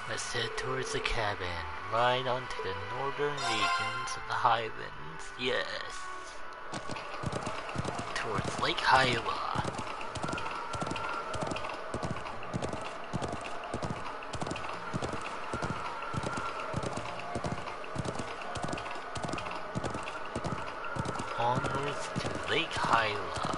Let's head towards the cabin, right onto the northern regions of the highlands, yes. Towards Lake Hiawatha. Onwards to Lake Hiawatha.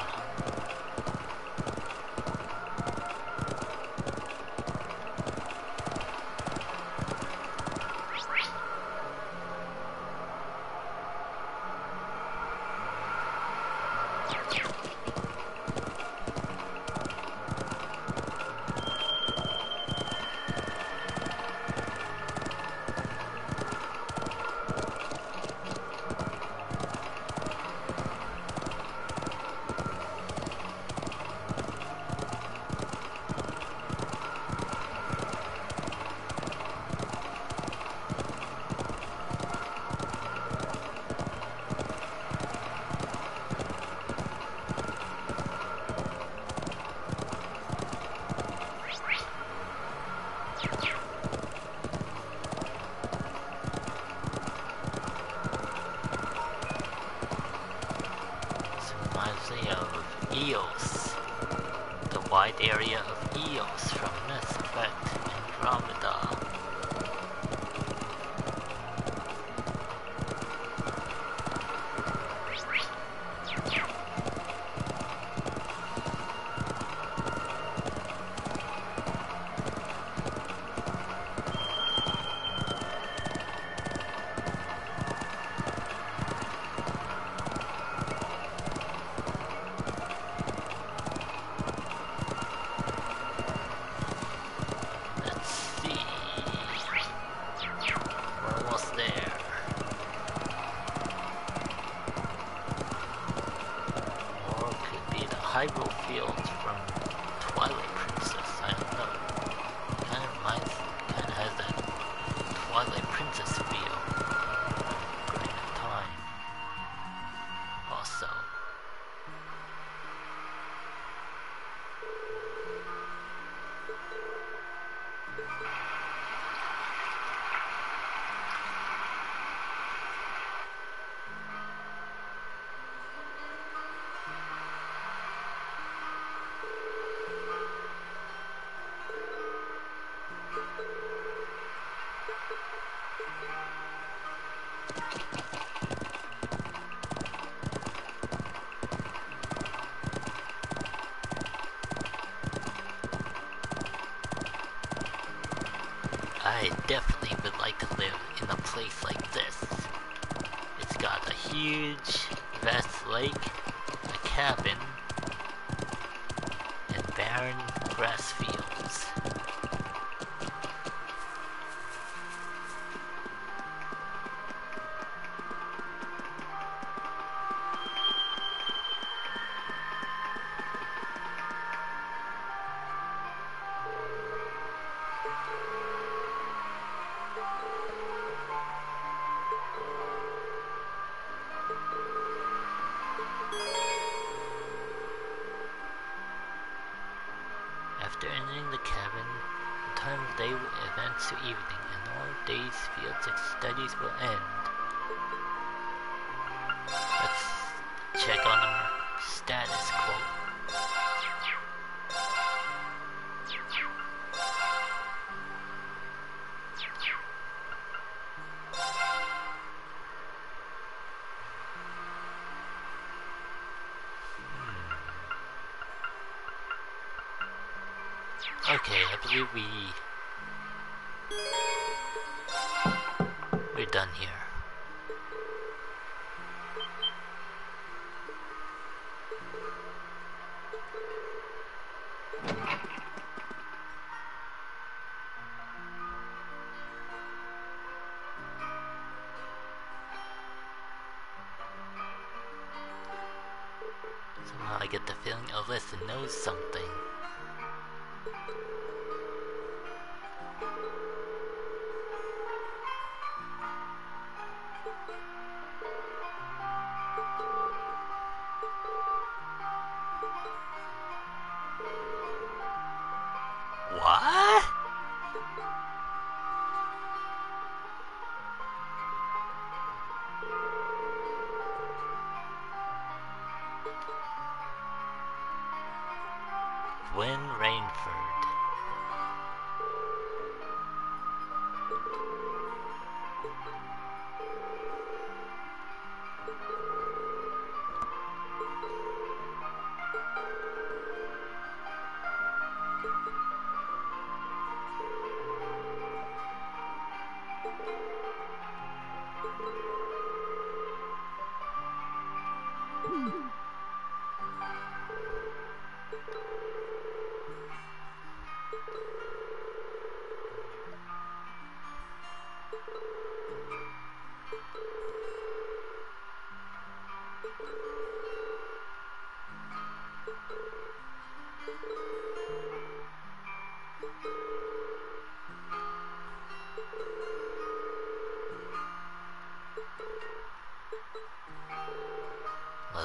Of Eos, the wide area of Eos from Mass Effect Andromeda. Hyrule Field from Twilight Princess, I don't know. Kinda has that Twilight Princess feel. Going in time. Also. I definitely would like to live in a place like this. It's got a huge, vast lake, a cabin, and barren grass fields. After entering the cabin, the time of day will advance to evening, and all day's fields and studies will end. Let's check on our status quote. Okay, I believe we're done here. Somehow I get the feeling Alyssa knows something. What?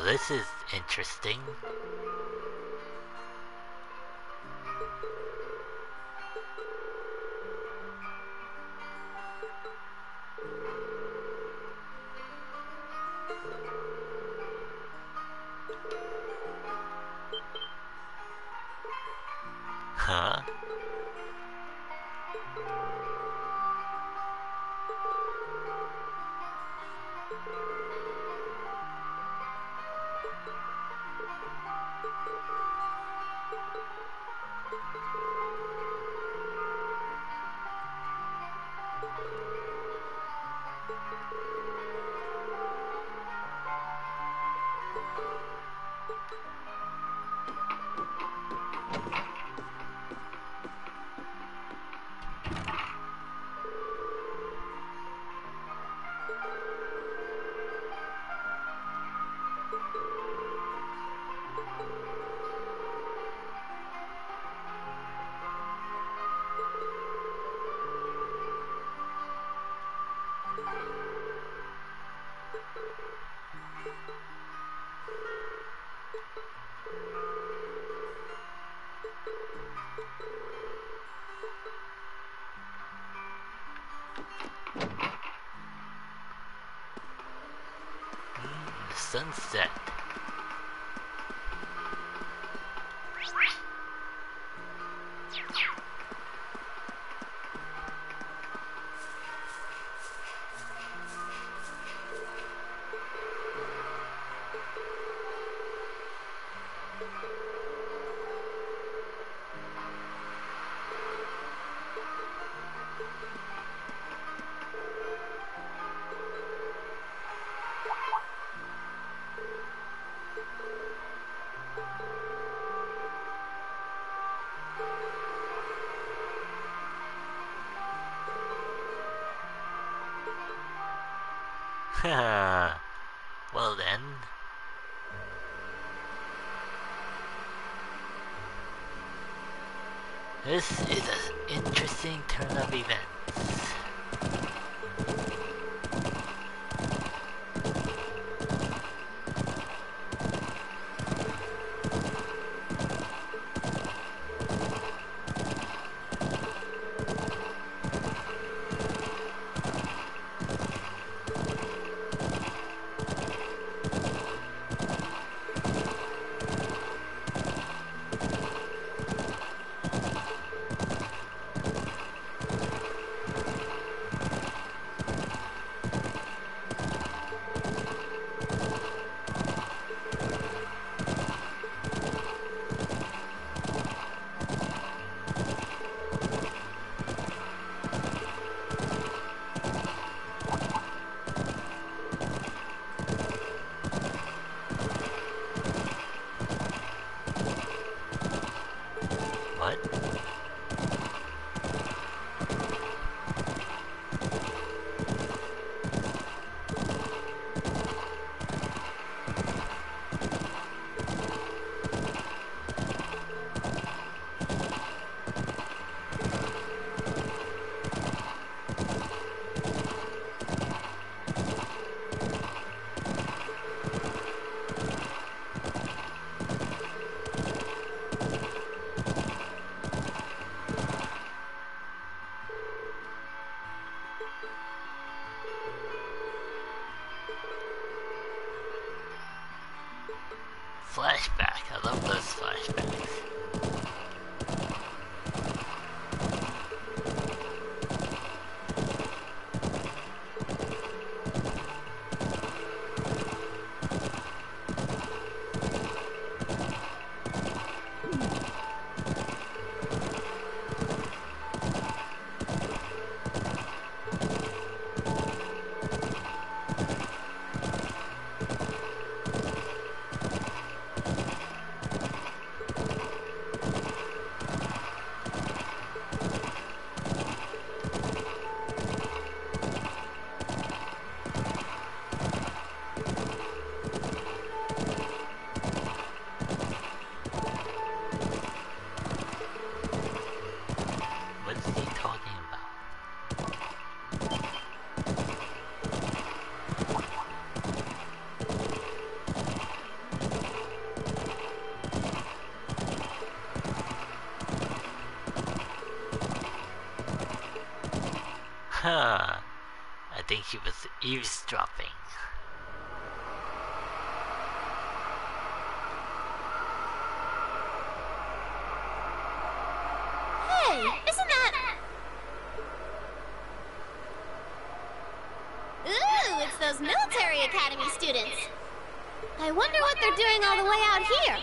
Well, this is interesting. Huh? Sunset. Well then. This is an interesting turn of events. What? Flashback. I love those flashbacks. Huh. I think he was eavesdropping. Hey, isn't that... Ooh, it's those military academy students. I wonder what they're doing all the way out here.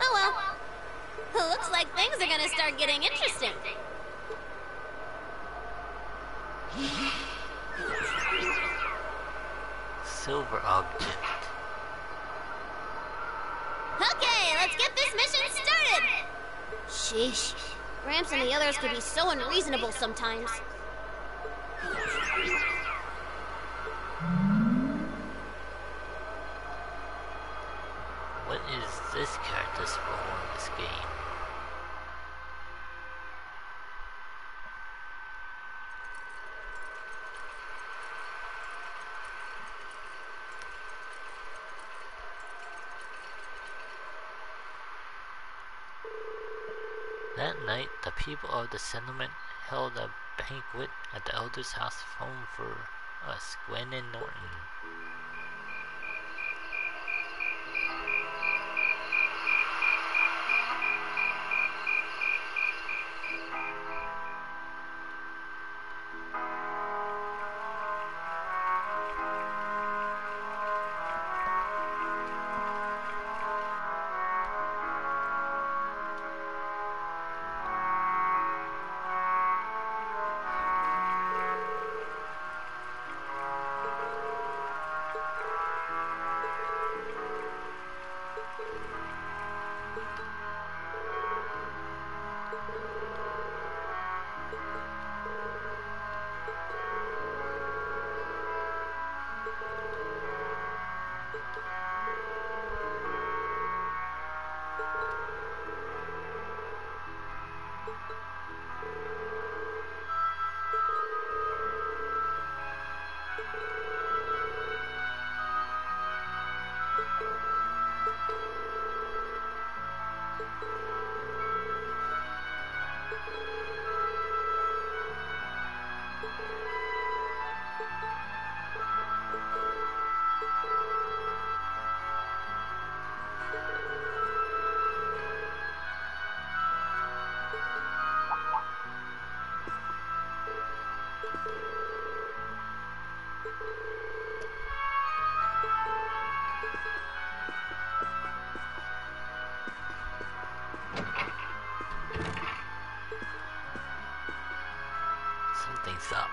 Oh well. Looks like things are gonna start getting interesting. Silver object. Okay, let's get this mission started! Sheesh. Gramps and the others could be so unreasonable sometimes. What is this character's role in this game? That night, the people of the settlement held a banquet at the elder's house home for us, Gwen and Norton. Something's up.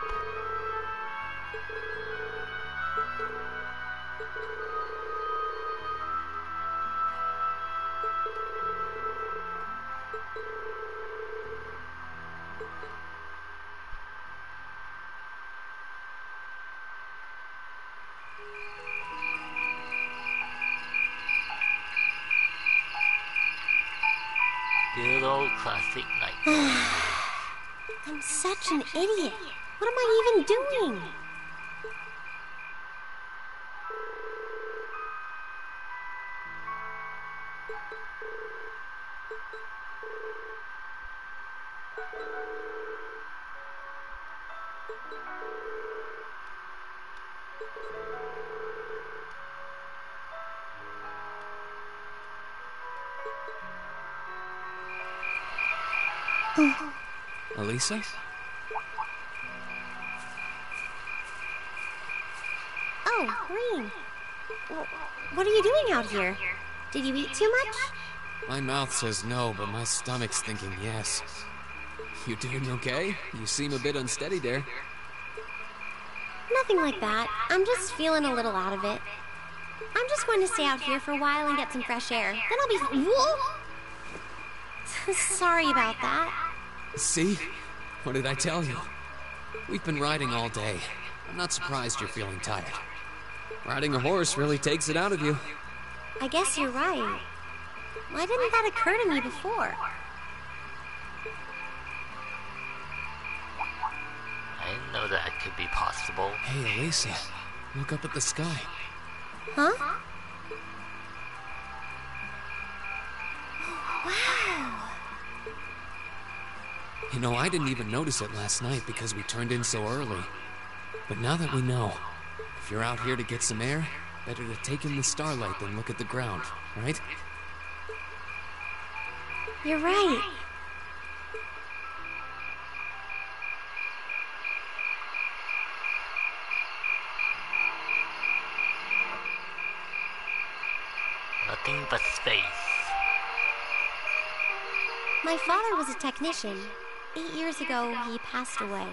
Good old classic night. I'm such an idiot. What am I even doing? Elisa? Oh, Green. What are you doing out here? Did you eat too much? My mouth says no, but my stomach's thinking yes. You doing okay? You seem a bit unsteady there. Nothing like that. I'm just feeling a little out of it. I'm just going to stay out here for a while and get some fresh air. Then I'll be... Whoa! Sorry about that. See? What did I tell you? We've been riding all day. I'm not surprised you're feeling tired. Riding a horse really takes it out of you. I guess you're right. Why didn't that occur to me before? I didn't know that could be possible. Hey, Elisa. Look up at the sky. Huh? Wow. You know, I didn't even notice it last night because we turned in so early. But now that we know, if you're out here to get some air, better to take in the starlight than look at the ground, right? You're right. Nothing but space. My father was a technician. 8 years ago, he passed away.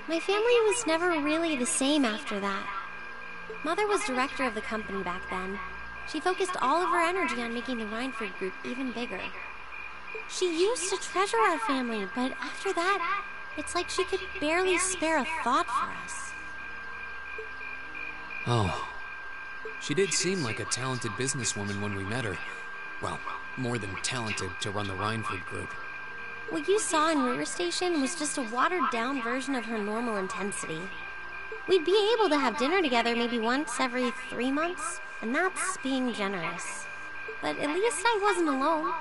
My family was never really the same after that. Mother was director of the company back then. She focused all of her energy on making the Rhineford Group even bigger. She used to treasure our family, but after that, it's like she could barely spare a thought for us. Oh. She did seem like a talented businesswoman when we met her. Well, more than talented to run the Rhineford Group. What you saw in River Station was just a watered-down version of her normal intensity. We'd be able to have dinner together maybe once every 3 months, and that's being generous. But at least I wasn't alone.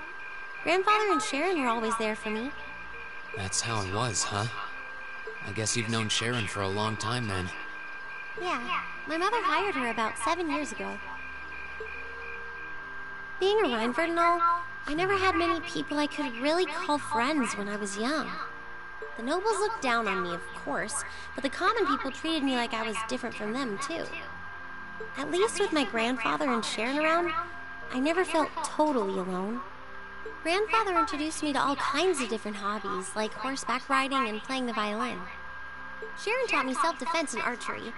Grandfather and Sharon were always there for me. That's how it was, huh? I guess you've known Sharon for a long time then. Yeah, my mother hired her about 7 years ago. Being a Rhineford and all, I never had many people I could really call friends when I was young. The nobles looked down on me, of course, but the common people treated me like I was different from them, too. At least with my grandfather and Sharon around, I never felt totally alone. Grandfather introduced me to all kinds of different hobbies, like horseback riding and playing the violin. Sharon taught me self-defense and archery,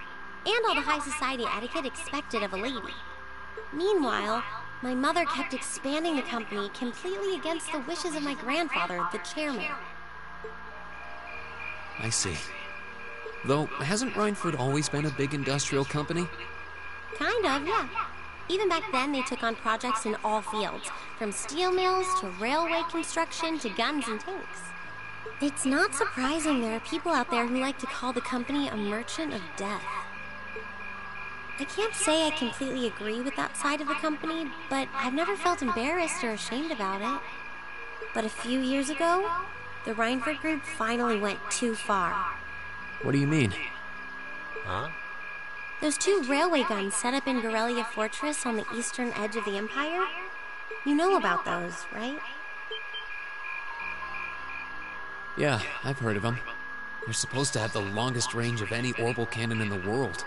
and all the high society etiquette expected of a lady. Meanwhile, my mother kept expanding the company completely against the wishes of my grandfather, the chairman. I see. Though, hasn't Rhineford always been a big industrial company? Kind of, yeah. Even back then, they took on projects in all fields, from steel mills to railway construction to guns and tanks. It's not surprising there are people out there who like to call the company a merchant of death. I can't say I completely agree with that side of the company, but I've never felt embarrassed or ashamed about it. But a few years ago, the Rhineford Group finally went too far. What do you mean? Huh? Those 2 railway guns set up in Gorelia Fortress on the eastern edge of the Empire? You know about those, right? Yeah, I've heard of them. They're supposed to have the longest range of any orbital cannon in the world.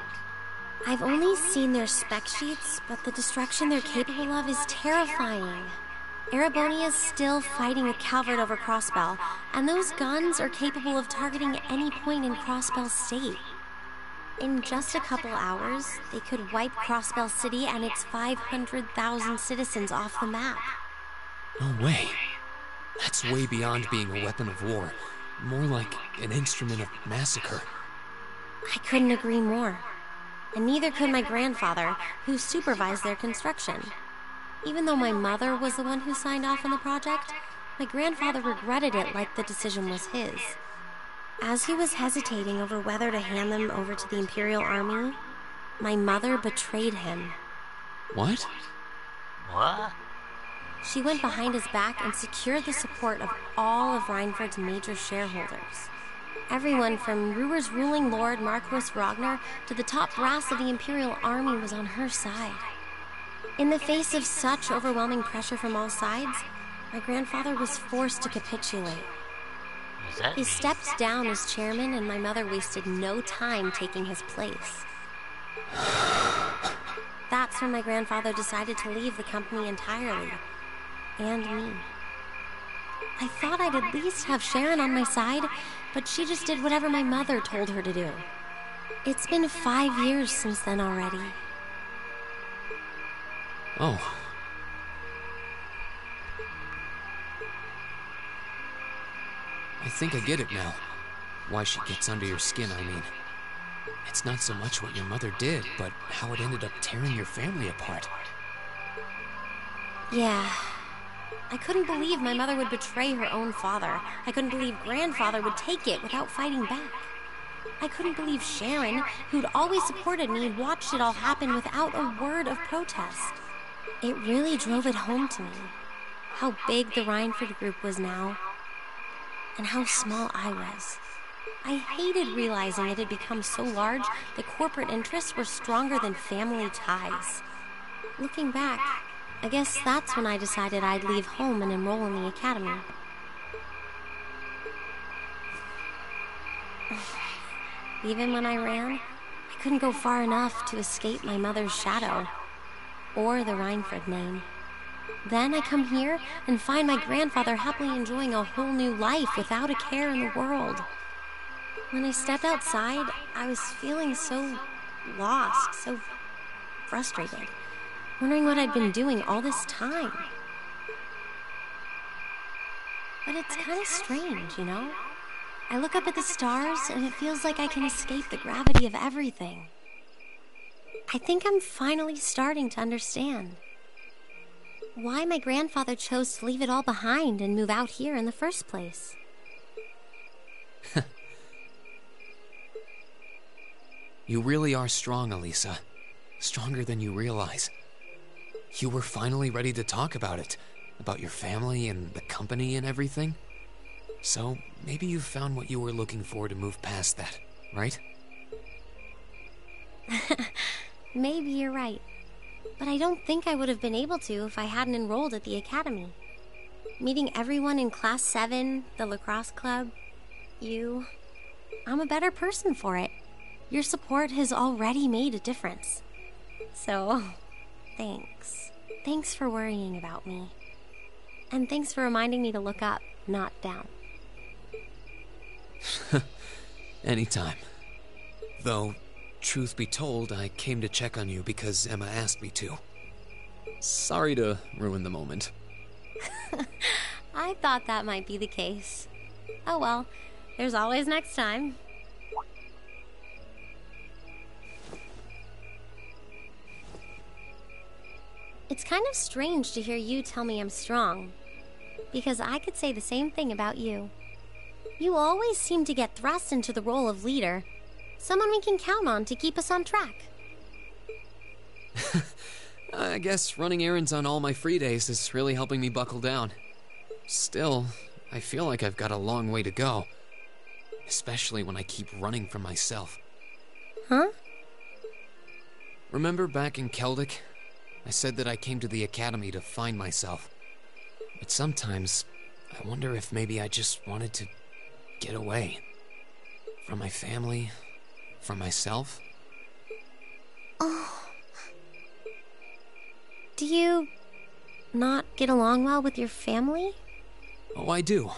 I've only seen their spec sheets, but the destruction they're capable of is terrifying. Erebonia's still fighting with Calvert over Crossbell, and those guns are capable of targeting any point in Crossbell State. In just a couple hours, they could wipe Crossbell City and its 500,000 citizens off the map. No way. That's way beyond being a weapon of war. More like an instrument of massacre. I couldn't agree more. And neither could my grandfather, who supervised their construction. Even though my mother was the one who signed off on the project, my grandfather regretted it like the decision was his. As he was hesitating over whether to hand them over to the Imperial Army, my mother betrayed him. What? What? She went behind his back and secured the support of all of Rhineford's major shareholders. Everyone from Ruhr's ruling lord Marquis Ragnar to the top brass of the Imperial Army was on her side. In the face of such overwhelming pressure from all sides, my grandfather was forced to capitulate. He stepped down as chairman, and my mother wasted no time taking his place. That's when my grandfather decided to leave the company entirely. And me. I thought I'd at least have Sharon on my side, but she just did whatever my mother told her to do. It's been 5 years since then already. Oh. I think I get it now. Why she gets under your skin, I mean. It's not so much what your mother did, but how it ended up tearing your family apart. Yeah. I couldn't believe my mother would betray her own father. I couldn't believe grandfather would take it without fighting back. I couldn't believe Sharon, who'd always supported me, watched it all happen without a word of protest. It really drove it home to me. How big the Rhineford Group was now. and how small I was. I hated realizing it had become so large that corporate interests were stronger than family ties. Looking back, I guess that's when I decided I'd leave home and enroll in the academy. Even when I ran, I couldn't go far enough to escape my mother's shadow, or the Rhineford name. Then I come here and find my grandfather happily enjoying a whole new life without a care in the world. When I stepped outside, I was feeling so lost, so frustrated, wondering what I'd been doing all this time. But it's kind of strange, you know? I look up at the stars and it feels like I can escape the gravity of everything. I think I'm finally starting to understand why my grandfather chose to leave it all behind and move out here in the first place. You really are strong, Elisa. Stronger than you realize. You were finally ready to talk about it, about your family and the company and everything. So, maybe you found what you were looking for to move past that, right? Maybe you're right. But I don't think I would have been able to if I hadn't enrolled at the academy. Meeting everyone in Class 7, the lacrosse club, you... I'm a better person for it. Your support has already made a difference. So, thanks. Thanks for worrying about me. And thanks for reminding me to look up, not down. Anytime. Though, truth be told, I came to check on you because Emma asked me to. Sorry to ruin the moment. I thought that might be the case. Oh well, there's always next time. It's kind of strange to hear you tell me I'm strong, because I could say the same thing about you. You always seem to get thrust into the role of leader, someone we can count on to keep us on track. I guess running errands on all my free days is really helping me buckle down. Still, I feel like I've got a long way to go, especially when I keep running from myself. Huh? Remember back in Keldic? I said that I came to the academy to find myself. But sometimes, I wonder if maybe I just wanted to get away. From my family, from myself. Oh. Do you not get along well with your family? Oh, I do.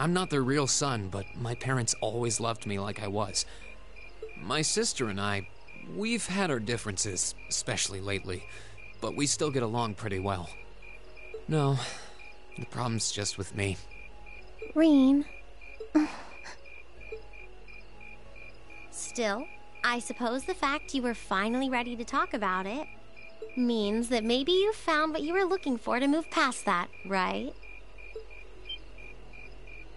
I'm not their real son, but my parents always loved me like I was. My sister and I, we've had our differences, especially lately, but we still get along pretty well. No, the problem's just with me. Reen. Still, I suppose the fact you were finally ready to talk about it means that maybe you found what you were looking for to move past that, right?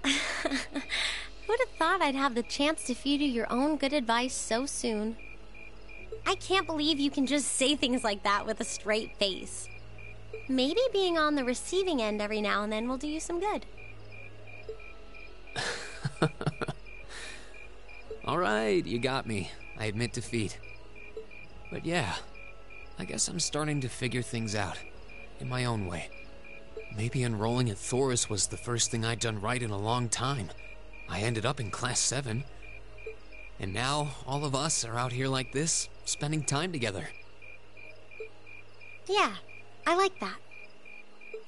Who'd have thought I'd have the chance to feed you your own good advice so soon? I can't believe you can just say things like that with a straight face. Maybe being on the receiving end every now and then will do you some good. Alright, you got me. I admit defeat. But yeah, I guess I'm starting to figure things out. In my own way. Maybe enrolling at Thoris was the first thing I'd done right in a long time. I ended up in Class 7. And now, all of us are out here like this, spending time together. Yeah, I like that.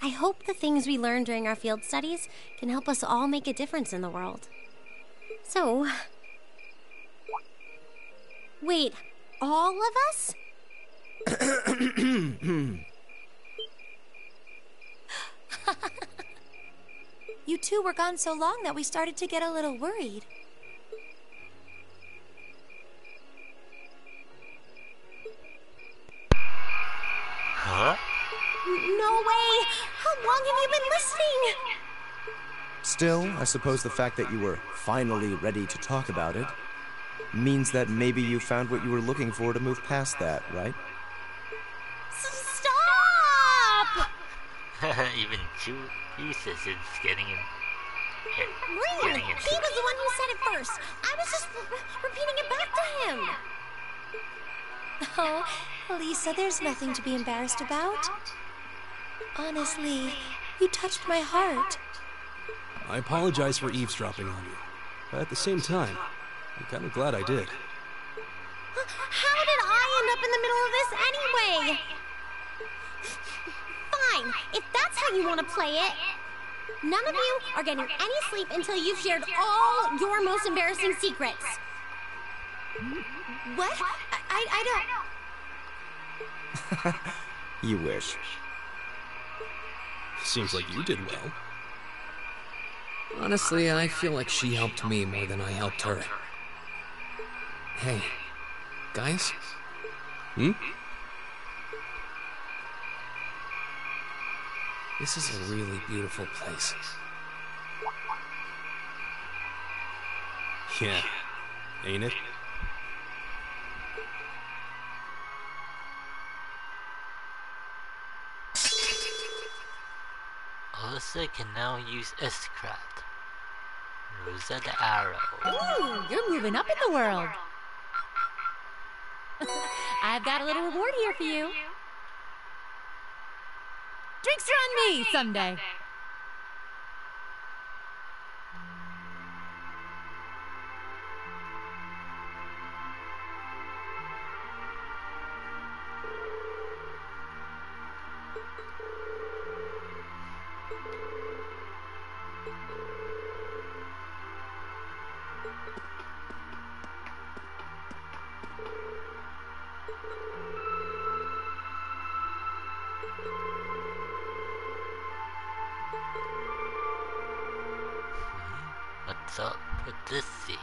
I hope the things we learned during our field studies can help us all make a difference in the world. So... Wait, all of us? You two were gone so long that we started to get a little worried. Huh? No way! How long have you been listening? Still, I suppose the fact that you were finally ready to talk about it means that maybe you found what you were looking for to move past that, right? Stop! Even two pieces is getting him hit. mean? He was the one who said it first. I was just repeating it back to him. Oh, Lisa, there's nothing to be embarrassed about. Honestly, you touched my heart. I apologize for eavesdropping on you, but at the same time, I'm kind of glad I did. How did I end up in the middle of this anyway? Fine, if that's how you want to play it. None of you are getting any sleep until you've shared all your most embarrassing secrets. What? I don't... You wish. Seems like you did well. Honestly, I feel like she helped me more than I helped her. Hey, guys? This is a really beautiful place. Yeah, ain't it? Alyssa can now use S-Craft. Rosa the Arrow. Ooh, you're moving up in the world. I've got a little reward here for you. Drinks are on me someday. What's up with this scene?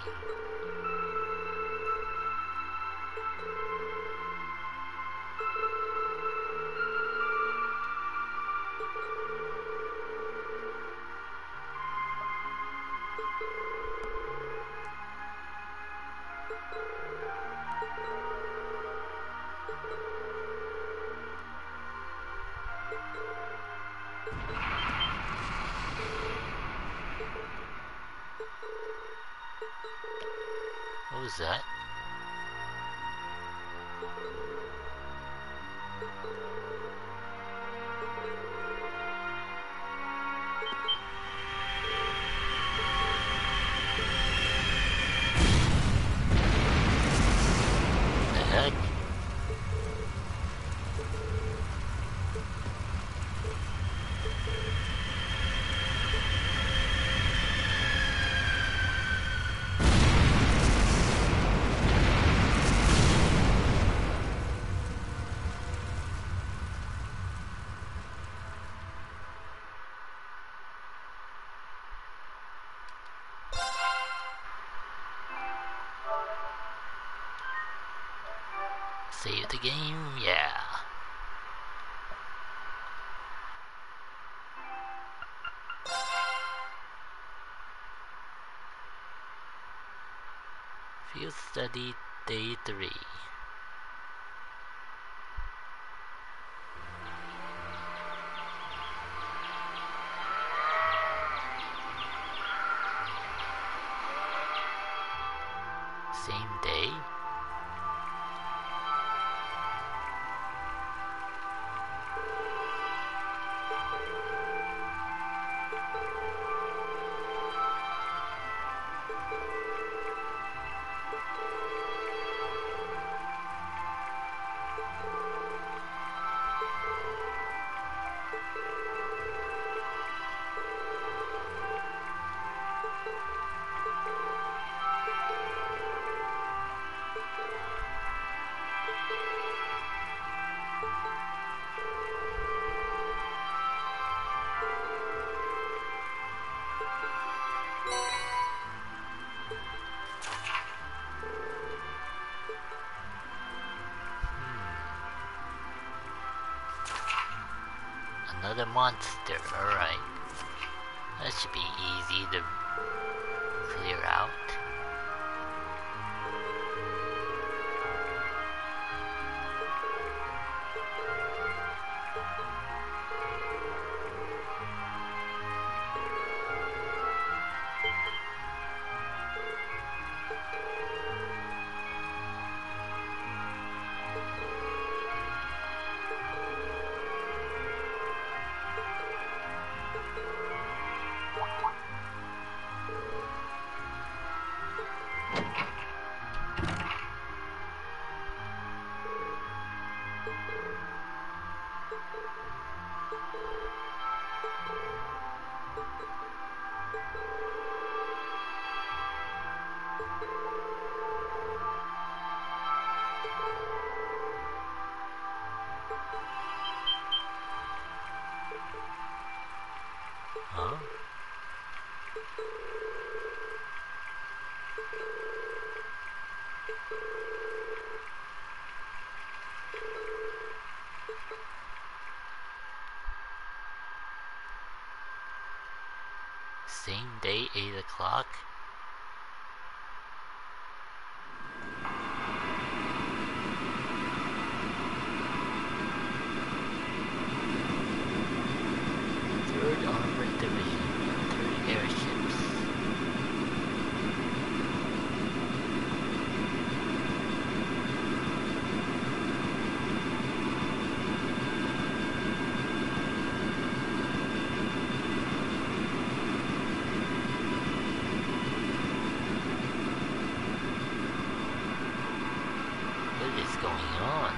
What was that? The heck? Save the game? Yeah. Field Study Day 3. Same day? Another monster, alright. That should be easy to clear out. Same day, 8 o'clock. Third Armored Division, 3 airships. What is going on?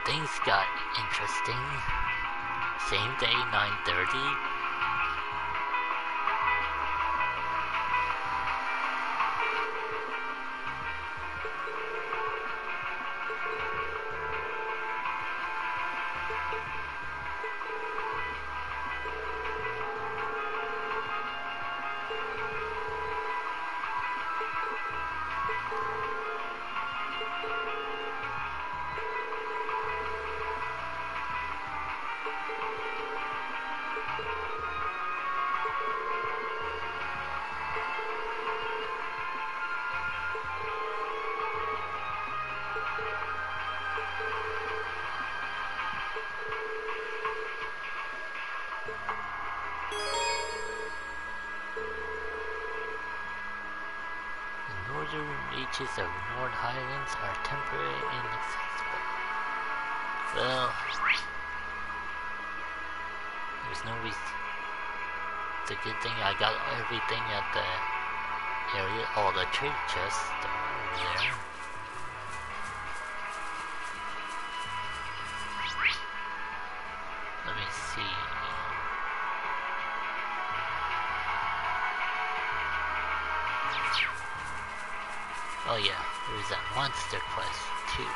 Things got interesting. Same day, 9:30. The northern reaches of North Highlands are temporarily inaccessible. Well, there's no reason. It's a good thing I got everything at the area, all the trade chests over there. Let me see. Oh yeah, there's that monster quest too.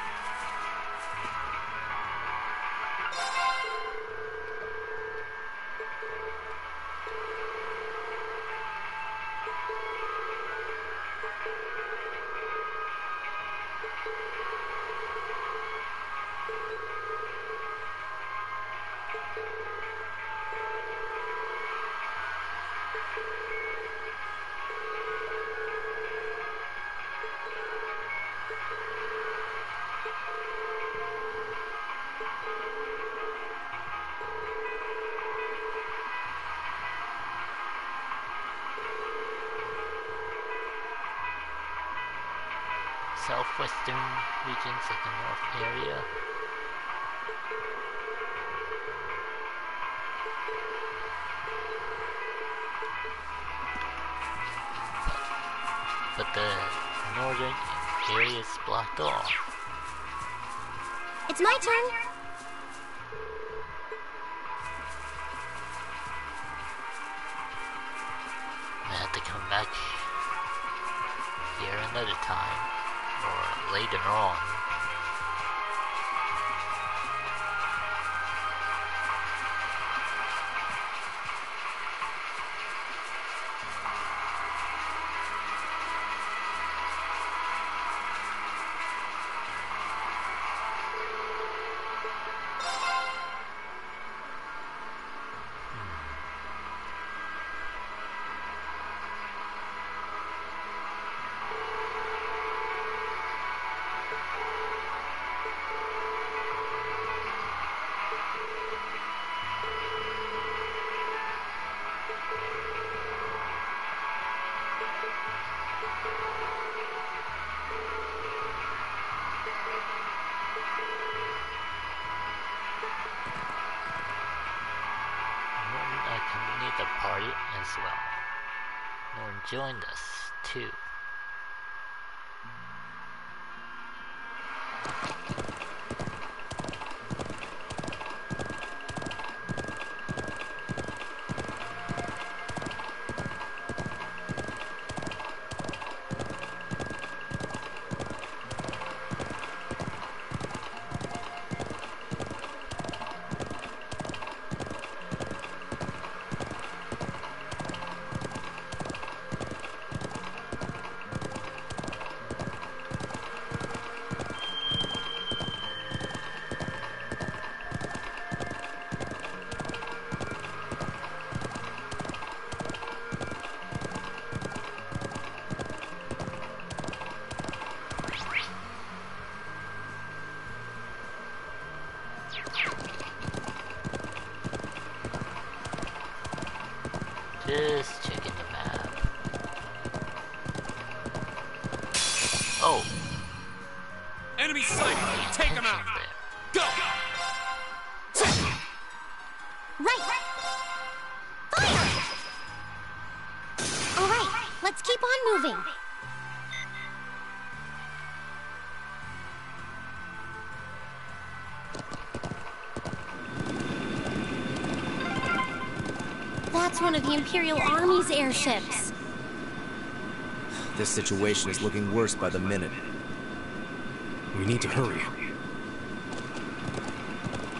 Southwestern regions of the North area. But the northern area is blocked off. It's my turn. I have to come back here another time, or later on. The party as well. Norton joined us too. Just checking the map. Oh! Enemy sighted! Take him out! There. Go! Right! Fire! All right, let's keep on moving. That's one of the Imperial Army's airships. This situation is looking worse by the minute. We need to hurry.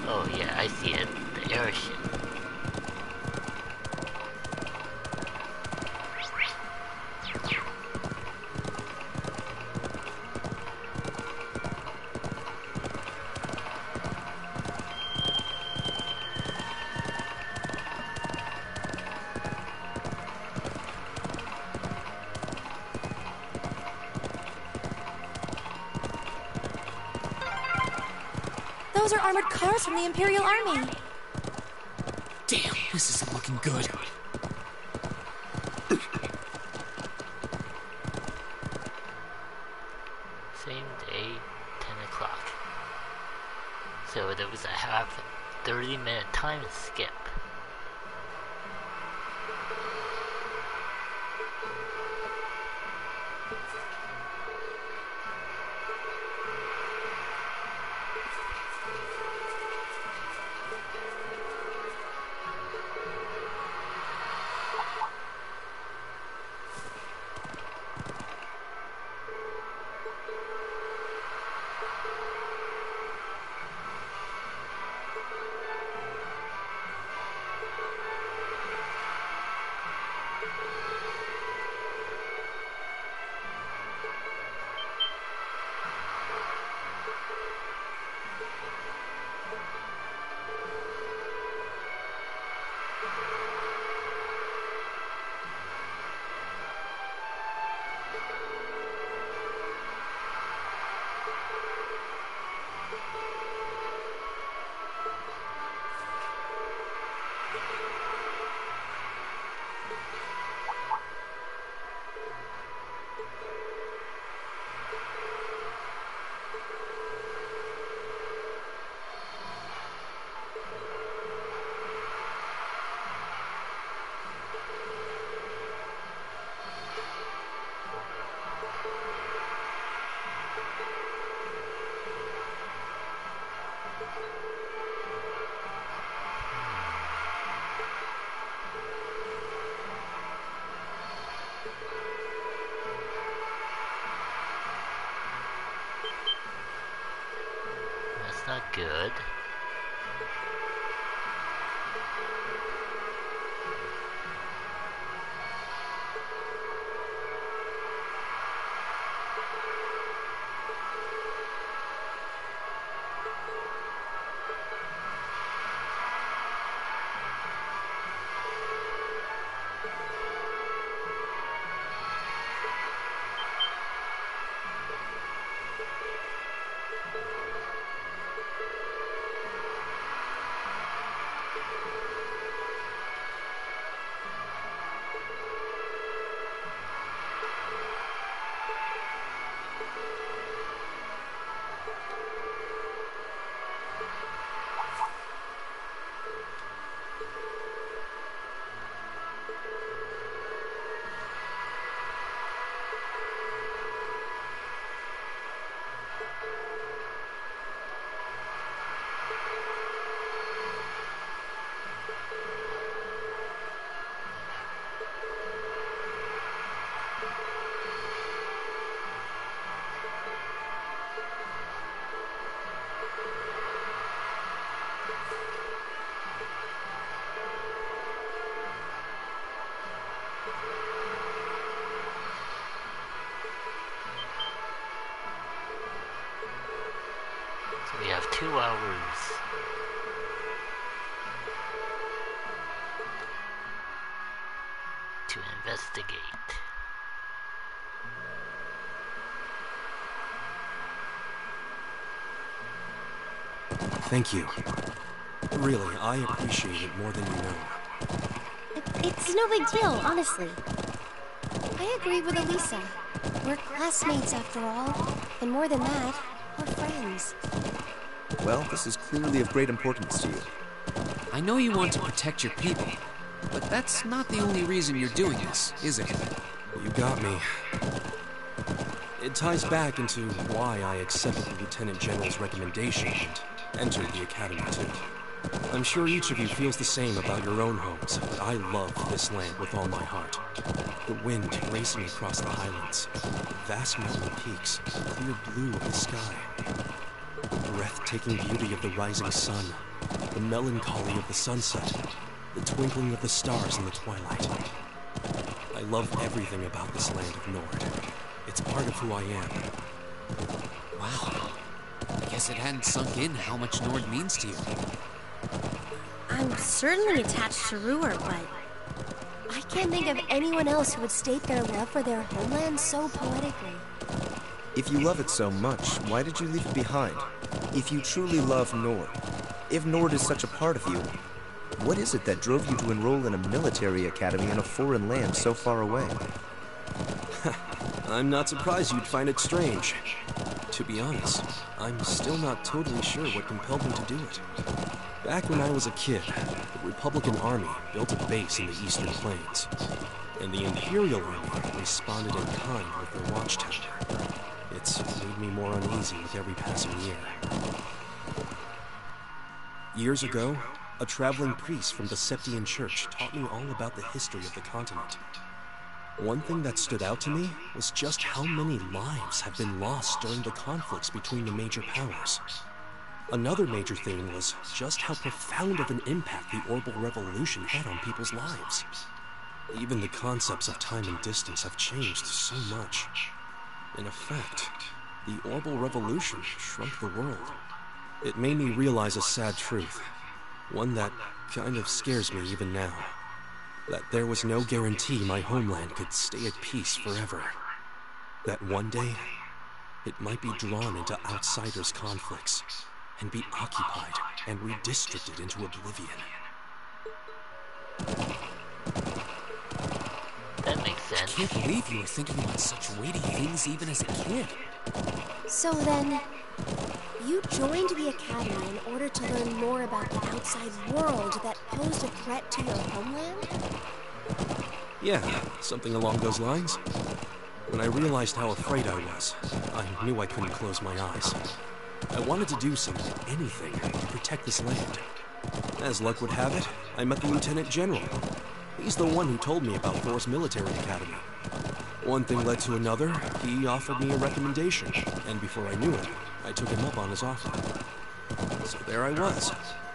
Oh yeah, I see it. The airship. Those are armored cars from the Imperial Army. Damn, this isn't looking good. Same day, 10 o'clock. So there was a half 30-minute time skip. That's not good. So we have 2 hours. To investigate. Thank you. Really, I appreciate it more than you know. It's no big deal, honestly. I agree with Elisa. We're classmates after all. And more than that, we're friends. Well, this is clearly of great importance to you. I know you want to protect your people, but that's not the only reason you're doing this, is it? You got me. It ties back into why I accepted the Lieutenant General's recommendation and entered the Academy, too. I'm sure each of you feels the same about your own homes, but I love this land with all my heart. The wind racing across the highlands, the vast mountain peaks, the clear blue of the sky, the breathtaking beauty of the rising sun, the melancholy of the sunset, the twinkling of the stars in the twilight. I love everything about this land of Nord. It's part of who I am. Wow. I guess it hadn't sunk in how much Nord means to you. I'm certainly attached to Ruhr, but I can't think of anyone else who would state their love for their homeland so poetically. If you love it so much, why did you leave it behind? If you truly love Nord, if Nord is such a part of you, what is it that drove you to enroll in a military academy in a foreign land so far away? I'm not surprised you'd find it strange. To be honest, I'm still not totally sure what compelled me to do it. Back when I was a kid, the Republican Army built a base in the Eastern Plains, and the Imperial Army responded in kind with their watchtower. It's made me more uneasy with every passing year. Years ago, a traveling priest from the Septian Church taught me all about the history of the continent. One thing that stood out to me was just how many lives have been lost during the conflicts between the major powers. Another major thing was just how profound of an impact the Orbital Revolution had on people's lives. Even the concepts of time and distance have changed so much. In effect, the Orbital Revolution shrunk the world. It made me realize a sad truth, one that kind of scares me even now. That there was no guarantee my homeland could stay at peace forever. That one day, it might be drawn into outsiders' conflicts and be occupied and redistricted into oblivion. That makes sense. I can't believe you were thinking about such weighty things even as a kid. So then, you joined the Academy in order to learn more about the outside world that posed a threat to your homeland? Yeah, something along those lines. When I realized how afraid I was, I knew I couldn't close my eyes. I wanted to do something, anything, to protect this land. As luck would have it, I met the Lieutenant General. He's the one who told me about Thor's military academy. One thing led to another, he offered me a recommendation, and before I knew it, I took him up on his offer. So there I was,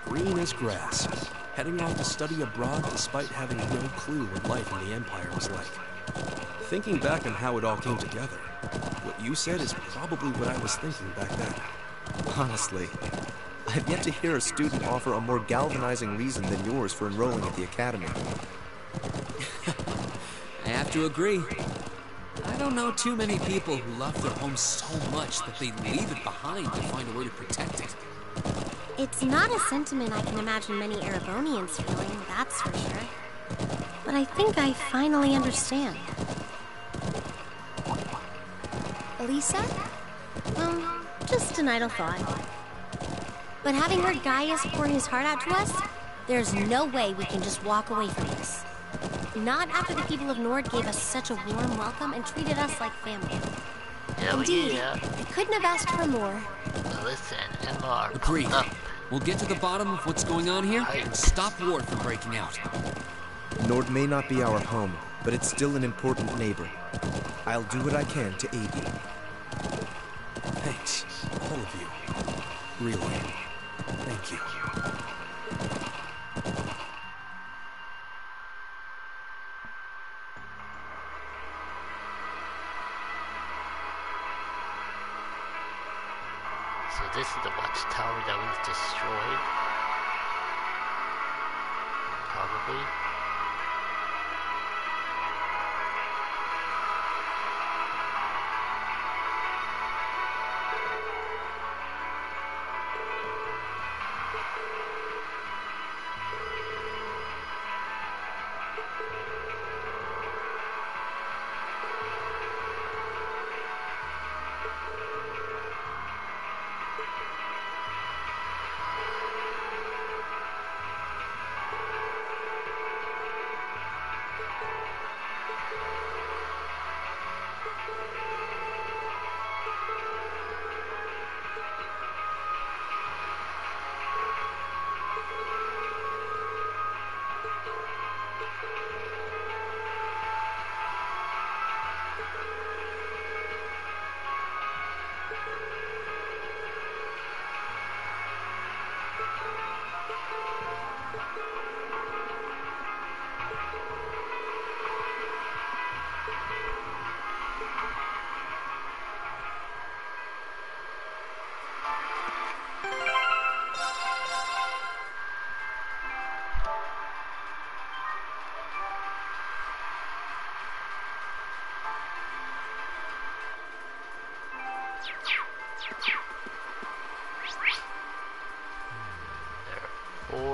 green as grass, heading off to study abroad despite having no clue what life in the Empire was like. Thinking back on how it all came together, what you said is probably what I was thinking back then. Honestly, I've yet to hear a student offer a more galvanizing reason than yours for enrolling at the Academy. I have to agree. I don't know too many people who love their home so much that they leave it behind to find a way to protect it. it's not a sentiment I can imagine many Erebonians feeling, that's for sure. But I think I finally understand. Elisa? Just an idle thought. But having heard Gaius pour his heart out to us, there's no way we can just walk away from this. Not after the people of Nord gave us such a warm welcome and treated us like family. Hell Indeed, yeah. I couldn't have asked for more. Listen, MR, Agreed. up. We'll get to the bottom of what's going on here and stop war from breaking out. Nord may not be our home, but it's still an important neighbor. I'll do what I can to aid you. Thanks, all of you. Really, thank you. So this is the watchtower that was destroyed. Probably.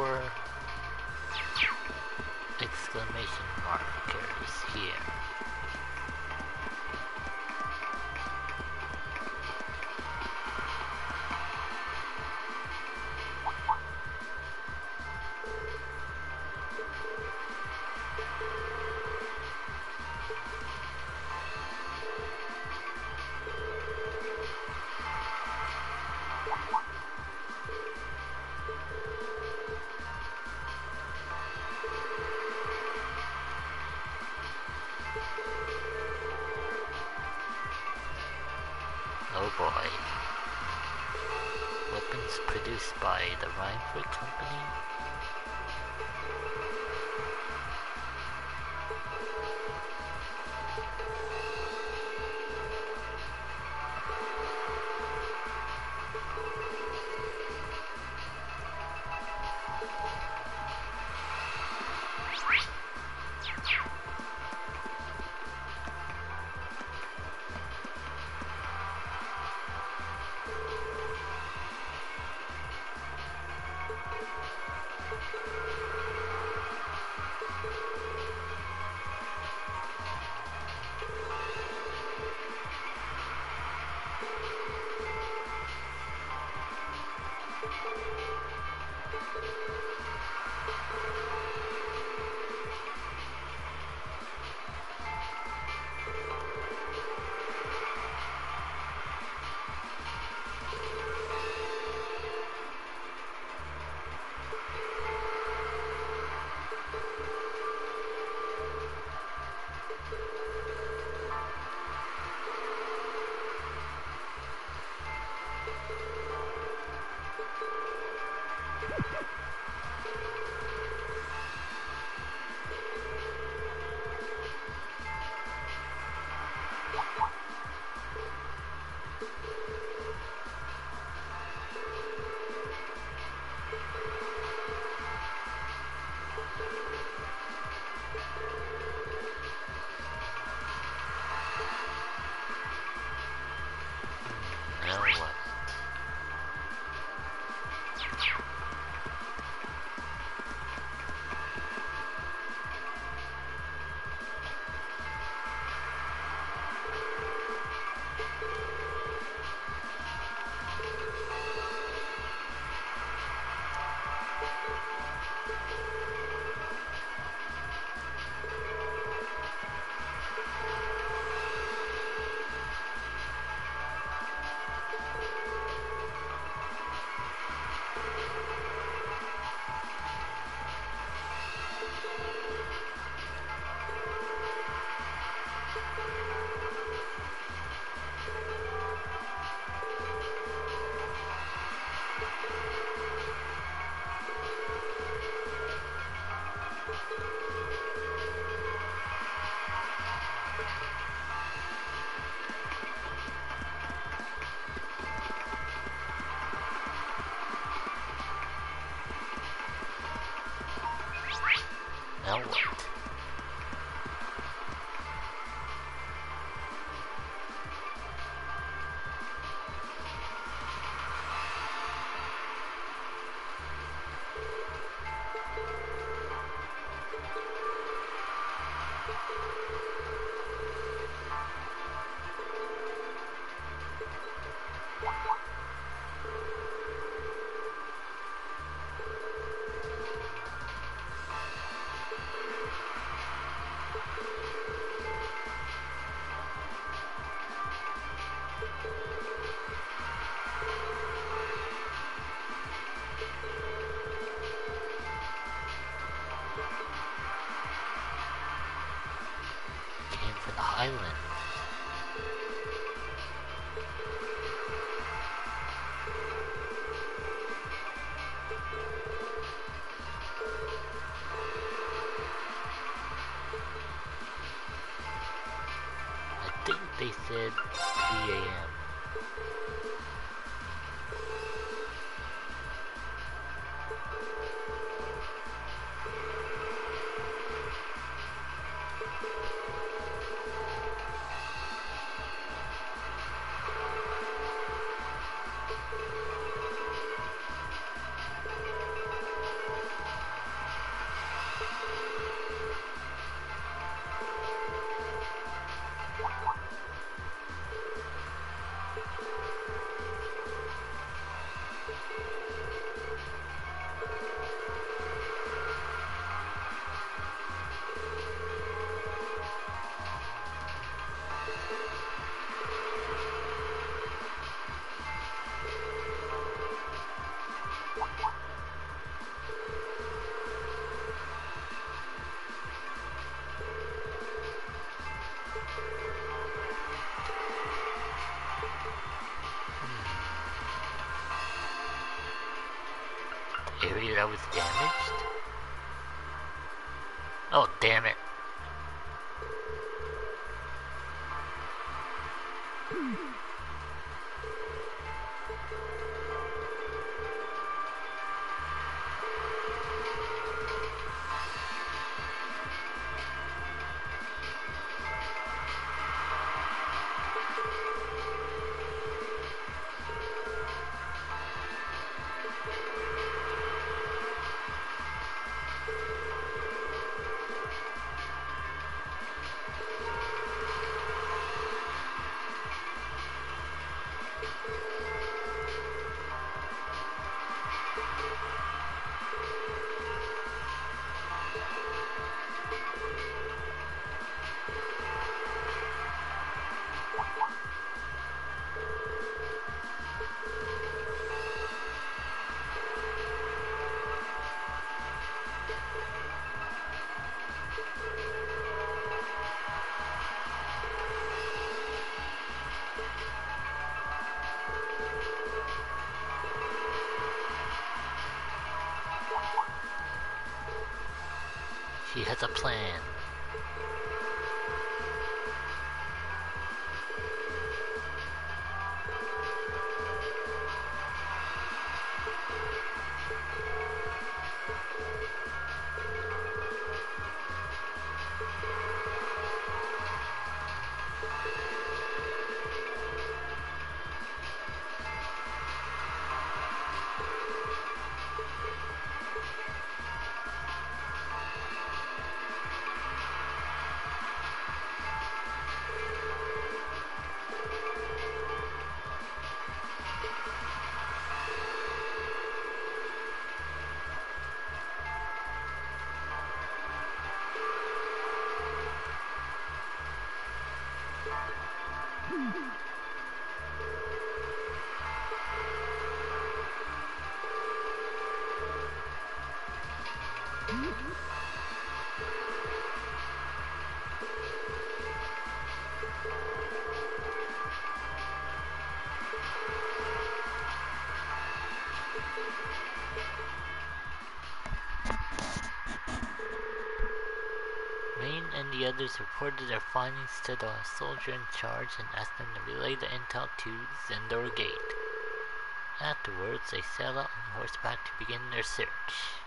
4 exclamation markers here. Oh boy. Weapons produced by the Rhineford Company? Now what? Now what? Came from the Highlands. I think they said 3 a.m. area that was damaged? Oh, damn it. He has a plan. Maine and the others reported their findings to the soldier in charge and asked them to relay the intel to Zendor Gate. Afterwards, they set out on horseback to begin their search.